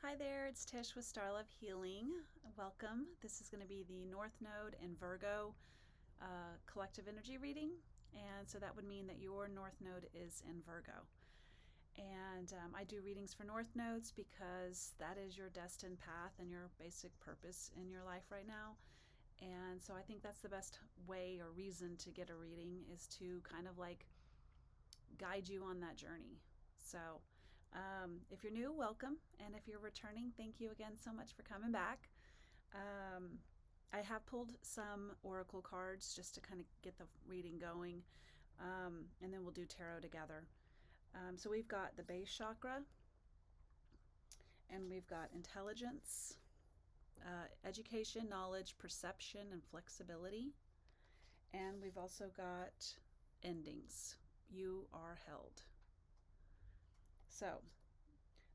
Hi there, it's Tish with Star Love Healing. Welcome. This is going to be the North Node and Virgo collective energy reading. And so that would mean that your North Node is in Virgo. And I do readings for North Nodes because that is your destined path and your basic purpose in your life right now. And so I think that's the best way or reason to get a reading is to kind of like guide you on that journey. So, if you're new, welcome. And if you're returning, thank you again so much for coming back. Um, I have pulled some oracle cards just to kind of get the reading going. And then we'll do tarot together. So we've got the base chakra, and we've got intelligence, education, knowledge, perception, and flexibility. And we've also got endings. You are held. So,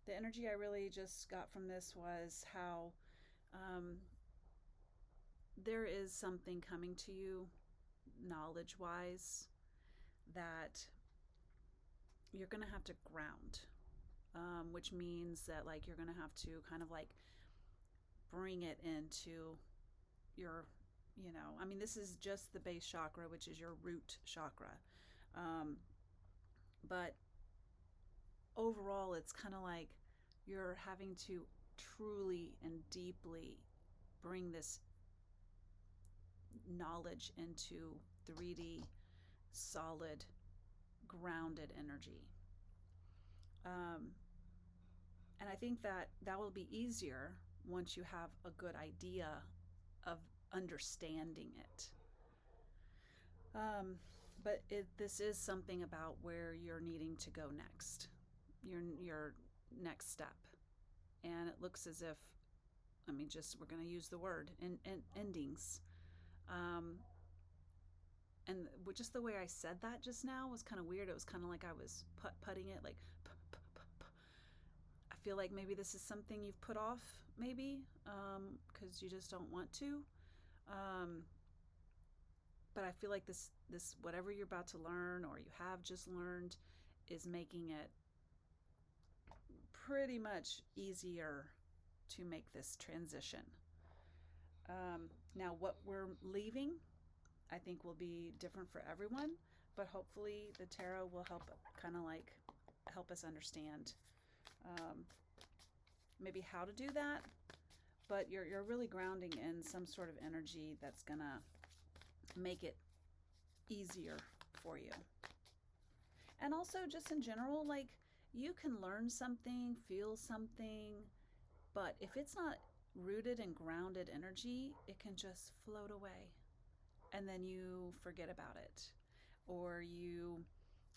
the energy I really just got from this was how um, there is something coming to you knowledge wise that you're going to have to ground, which means that like you're going to have to kind of like bring it into your, I mean, this is just the base chakra, which is your root chakra. Um, but overall, it's kind of like you're having to truly and deeply bring this knowledge into 3D, solid, grounded energy. Um, and I think that that will be easier once you have a good idea of understanding it. But this is something about where you're needing to go next, your next step. And it looks as if, I mean, just we're going to use the word in endings. Um, and just the way I said that just now was kind of weird. It was kind of like I was putting it like. I feel like maybe this is something you've put off, maybe, because you just don't want to. Um, but I feel like this whatever you're about to learn or you have just learned is making it pretty much easier to make this transition. Now, what we're leaving, I think, will be different for everyone, but hopefully the tarot will help kind of like help us understand um, maybe how to do that. But you're really grounding in some sort of energy that's gonna make it easier for you. And also just in general, like you can learn something, feel something, but if it's not rooted and grounded energy, it can just float away and then you forget about it, or you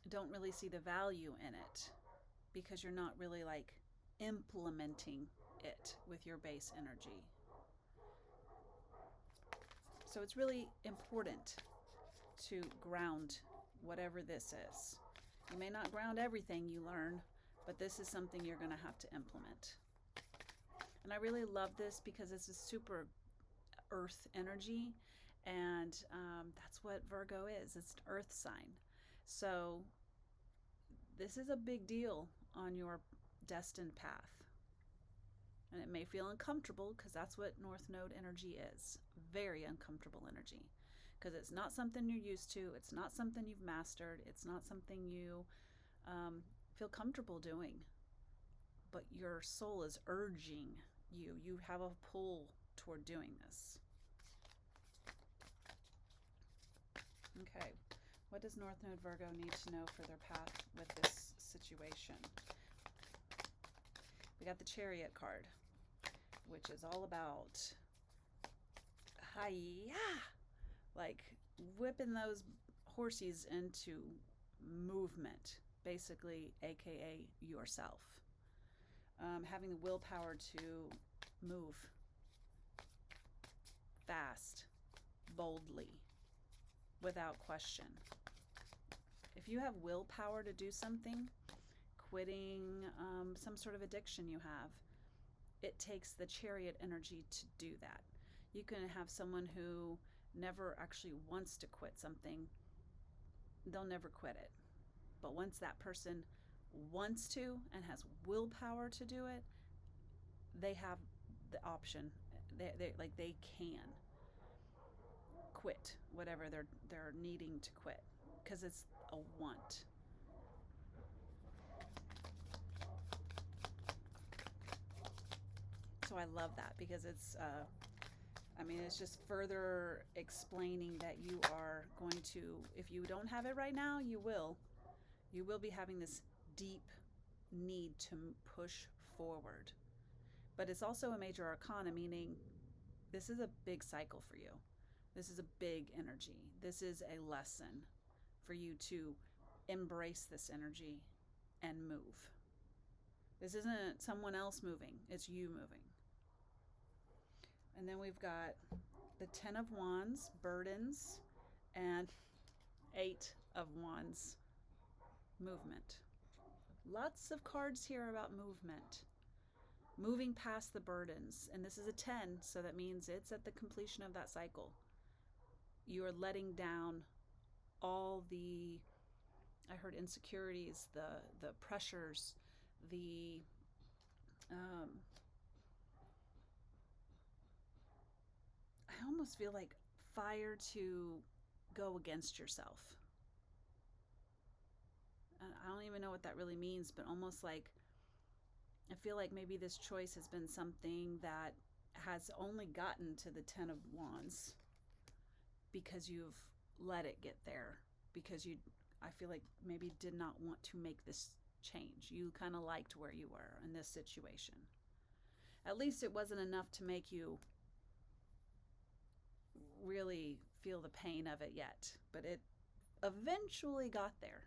don't really see the value in it because you're not really like implementing it with your base energy. So it's really important to ground whatever this is. You may not ground everything you learn, but this is something you're going to have to implement. And I really love this because it's a super earth energy, and that's what Virgo is. It's an earth sign. So this is a big deal on your destined path. And it may feel uncomfortable because that's what North Node energy is. Very uncomfortable energy. Because it's not something you're used to. It's not something you've mastered. It's not something you feel comfortable doing. But your soul is urging you. You have a pull toward doing this. Okay. What does North Node Virgo need to know for their path with this situation? We got the Chariot card, which is all about hiya, like whipping those horses into movement, basically, aka yourself. Having the willpower to move fast, boldly, without question. If you have willpower to do something, quitting some sort of addiction you have, it takes the chariot energy to do that. You can have someone who never actually wants to quit something, they'll never quit it. But once that person wants to and has willpower to do it, they have the option. They can quit whatever they're needing to quit because it's a want. So I love that because it's just further explaining that you are going to, if you don't have it right now, you will be having this deep need to push forward. But it's also a major arcana, meaning this is a big cycle for you. This is a big energy. This is a lesson for you to embrace this energy and move. This isn't someone else moving, it's you moving. And then we've got the 10 of Wands, burdens, and 8 of Wands, movement. Lots of cards here about movement. Moving past the burdens. And this is a 10, so that means it's at the completion of that cycle. You are letting down all the, I heard insecurities, the pressures, the I almost feel like fire to go against yourself. I don't even know what that really means, but almost like I feel like maybe this choice has been something that has only gotten to the 10 of Wands because you've let it get there, because I feel like maybe did not want to make this change. You kind of liked where you were in this situation. At least it wasn't enough to make you really feel the pain of it yet, but it eventually got there.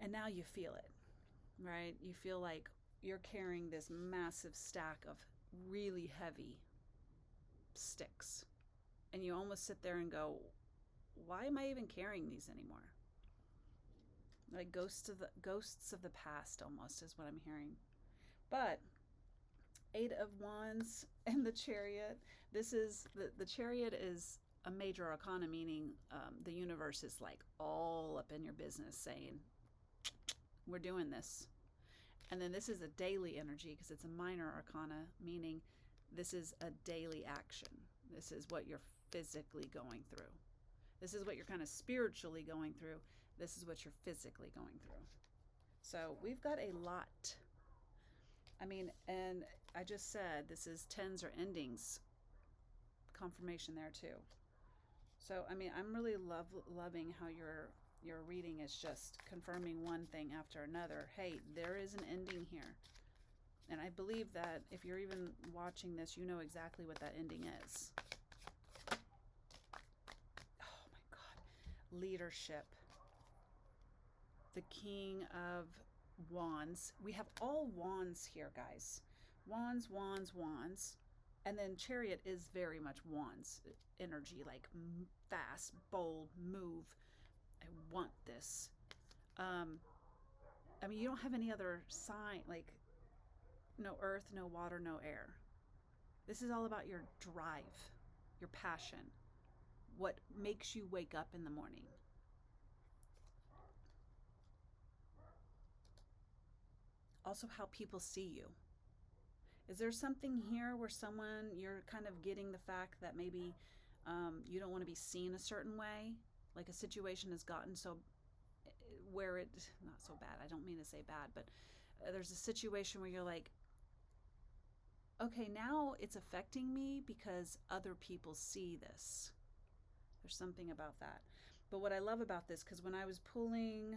And now you feel it, right? You feel like you're carrying this massive stack of really heavy sticks. And you almost sit there and go, why am I even carrying these anymore? Like ghosts of the past almost is what I'm hearing. But 8 of Wands and the Chariot. This is the Chariot is a major arcana, meaning the universe is like all up in your business saying, we're doing this. And then this is a daily energy because it's a minor arcana, meaning this is a daily action. This is what you're physically going through. This is what you're kind of spiritually going through. This is what you're physically going through. So we've got a lot. I mean, and I just said this is tens or endings. Confirmation there too. So I mean, I'm really loving how your reading is just confirming one thing after another. Hey, there is an ending here. And I believe that if you're even watching this, you know exactly what that ending is. Oh my God. Leadership. The King of Wands. We have all wands here, guys. Wands, wands, wands. And then Chariot is very much wands energy, like fast, bold, move. I want this. I mean, you don't have any other sign, like no earth, no water, no air. This is all about your drive, your passion, what makes you wake up in the morning. Also, how people see you. Is there something here where you're kind of getting the fact that maybe you don't want to be seen a certain way? Like a situation has gotten so where not so bad, I don't mean to say bad, but there's a situation where you're like, okay, now it's affecting me because other people see this. There's something about that. But what I love about this, because when I was pulling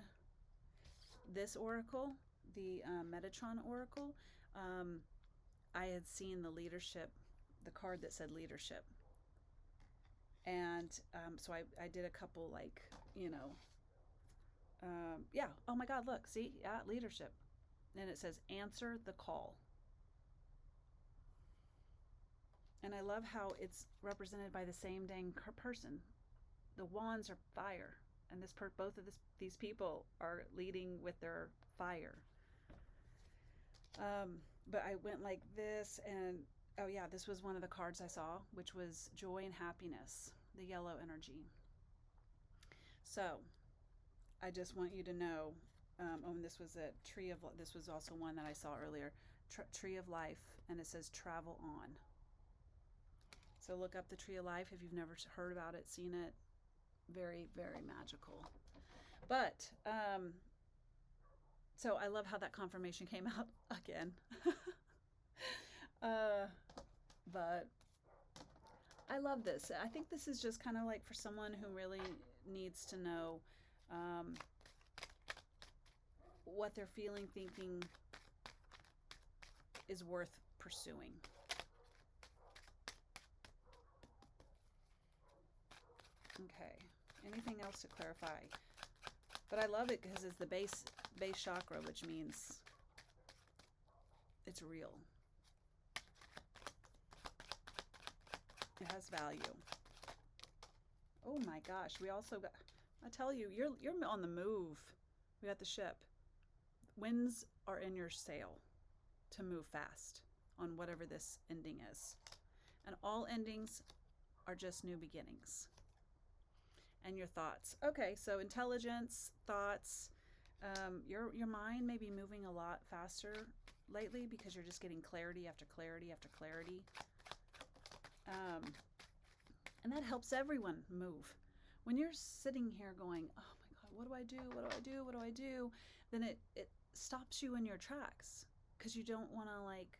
this oracle, the Metatron oracle, I had seen the leadership, the card that said leadership. And so I did a couple, like, yeah, oh my God, look, see, yeah, leadership. And it says, answer the call. And I love how it's represented by the same dang person. The wands are fire. And both of these people are leading with their fire. But I went like this, and oh yeah, this was one of the cards I saw, which was joy and happiness, the yellow energy. So I just want you to know, and this was this was also one that I saw earlier, tree of life, and it says travel on. So look up the tree of life if you've never heard about it, seen it. Very, very magical. But so I love how that confirmation came out again. But I love this. I think this is just kind of like for someone who really needs to know what they're feeling, thinking is worth pursuing. Okay. Anything else to clarify? But I love it because it's the base chakra, which means it's real. It has value. Oh my gosh, we also got, I tell you, you're on the move. We got the ship. Winds are in your sail to move fast on whatever this ending is. And all endings are just new beginnings. And your thoughts. Okay, so intelligence, thoughts, your mind may be moving a lot faster lately because you're just getting clarity after clarity after clarity. And that helps everyone move. When you're sitting here going, oh my God, what do I do? What do I do? What do I do? Then it stops you in your tracks because you don't want to like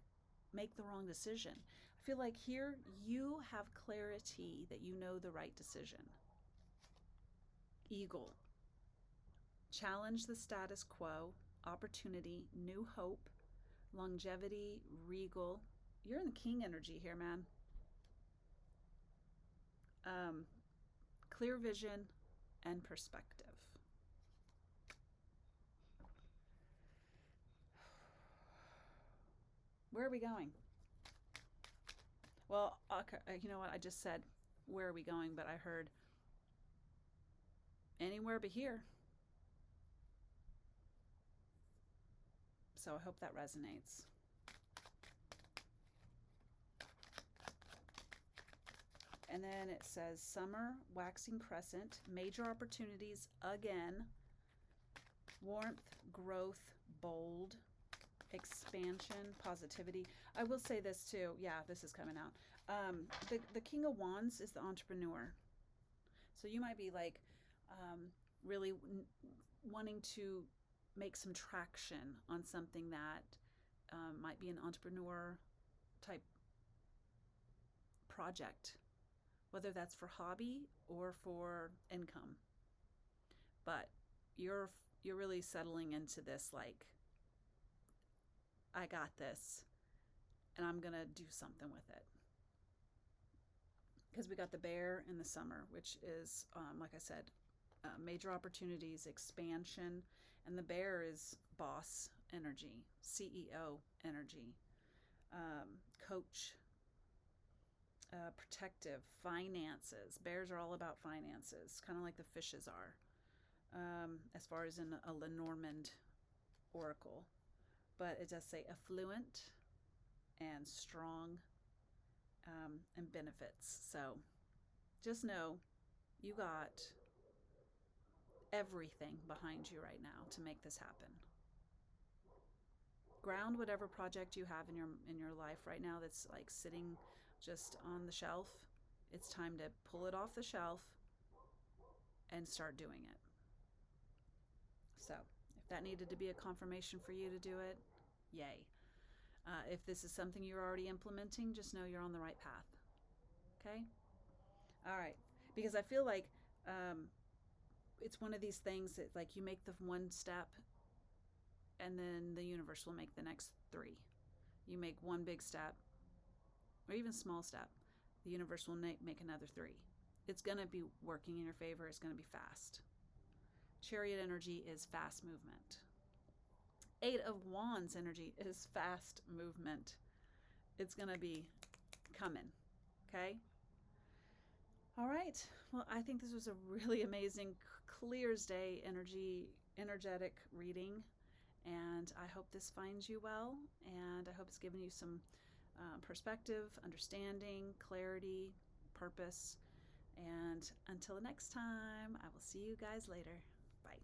make the wrong decision. I feel like here you have clarity that you know the right decision. Eagle. Challenge the status quo, opportunity, new hope, longevity, regal. You're in the king energy here, man. Clear vision and perspective. Where are we going? Well, okay, you know what? I just said, where are we going? But I heard anywhere but here. So I hope that resonates. And then it says summer, waxing crescent, major opportunities again, warmth, growth, bold, expansion, positivity. I will say this too. Yeah, this is coming out. The King of Wands is the entrepreneur. So you might be like really wanting to make some traction on something that might be an entrepreneur type project, whether that's for hobby or for income. But you're really settling into this like, I got this and I'm gonna do something with it. Because we got the bear in the summer, which is like I said, major opportunities, expansion, and the bear is boss energy, CEO energy, coach, protective, finances. Bears are all about finances, kind of like the fishes are, as far as in a Lenormand oracle. But it does say affluent and strong and benefits. So just know you got everything behind you right now to make this happen. Ground whatever project you have in your life right now that's like sitting just on the shelf. It's time to pull it off the shelf and start doing it. So if that needed to be a confirmation for you to do it, yay. If this is something you're already implementing, just know you're on the right path. Okay? All right. Because I feel like it's one of these things that like you make the one step and then the universe will make the next 3. You make one big step or even small step, the universe will make another 3. It's going to be working in your favor. It's going to be fast. Chariot energy is fast movement. 8 of Wands energy is fast movement. It's going to be coming. Okay? All right. Well, I think this was a really amazing, clear as day energetic reading. And I hope this finds you well. And I hope it's given you some perspective, understanding, clarity, purpose. And until next time, I will see you guys later. Bye.